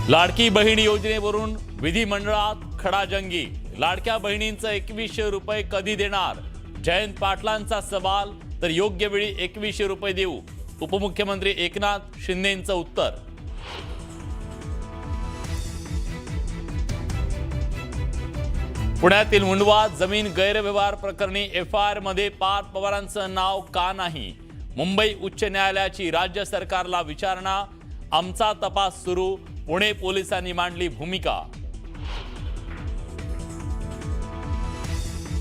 लाडकी बहीण योजनेवरून विधिमंडळात खडाजंगी। लाडक्या बहिणींचं 2100 रुपये कधी देणार? जयंत पाटलांचा सवाल, तर योग्य वेळी 2100 रुपये देऊ, उपमुख्यमंत्री एकनाथ शिंदेंचं उत्तर। पुण्यातील मुंडवा जमीन गैरव्यवहार प्रकरणी एफआयआर मध्ये पार्थ पवारांचं नाव का नाही? मुंबई उच्च न्यायालयाची राज्य सरकारला विचारणा, आमचा तपास सुरू, पुणे पोलिसांनी मांडली भूमिका।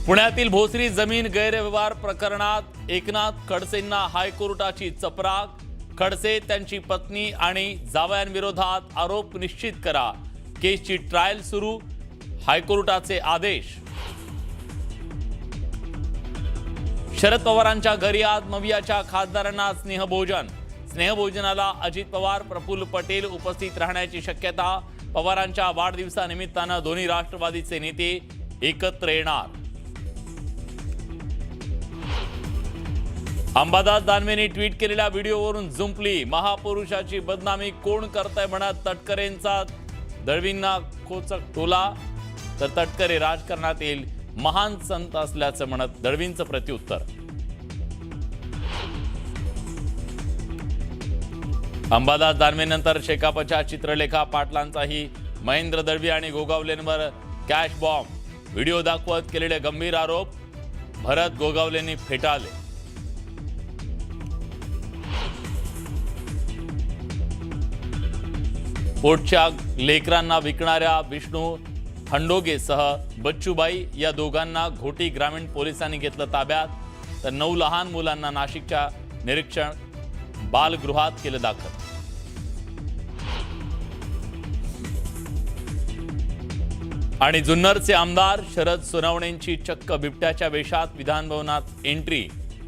पुण्यातील भोसरी जमीन गैरव्यवहार प्रकरणात एकनाथ खडसेंना हायकोर्टाची चपराक। खडसे, त्यांची पत्नी आणि जावयांविरोधात आरोप निश्चित करा, केसची ट्रायल सुरू, हायकोर्टाचे आदेश। शरद पवारांच्या घरी आज मवियाच्या खासदारांना स्नेहभोजन। स्नेहभोजनाला अजित पवार, प्रफुल्ल पटेल उपस्थित राहण्याची शक्यता। पवारांच्या वाढदिवसानिमित्तानं दोन्ही राष्ट्रवादीचे नेते एकत्र येणार। अंबादास दानवेंनी ट्विट केलेल्या व्हिडिओवरून जुंपली महापुरुषाची बदनामी कोण करतंय म्हणत तटकरेंचा दळवींना खोचक टोला, तर तटकरे राजकारणातील महान संत असल्याचं म्हणत दळवींचं प्रत्युत्तर। अंबादास दानवेनंतर शेकापच्या चित्रलेखा पाटलांचाही महेंद्र दळवी आणि गोगावलेंवर कॅश बॉम्ब। व्हिडिओ दाखवत केलेले गंभीर आरोप भरत गोगावलेंनी फेटाळले। पोटच्या लेकरांना विकणाऱ्या विष्णू हंडोगेसह बच्चूबाई या दोघांना घोटी ग्रामीण पोलिसांनी घेतलं ताब्यात, तर 9 लहान मुलांना नाशिकच्या निरीक्षण बालगृहात केलं दाखल। आणि जुन्नरचे आमदार शरद सोनवणेंची चक्क बिबट्याच्या वेशात विधानभवनात एंट्री।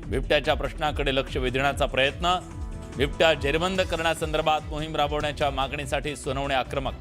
बिबट्याच्या प्रश्नाकडे लक्ष वेधण्याचा प्रयत्न। बिबट्या जेरबंद करण्यासंदर्भात मोहीम राबवण्याच्या मागणीसाठी सोनवणे आक्रमक।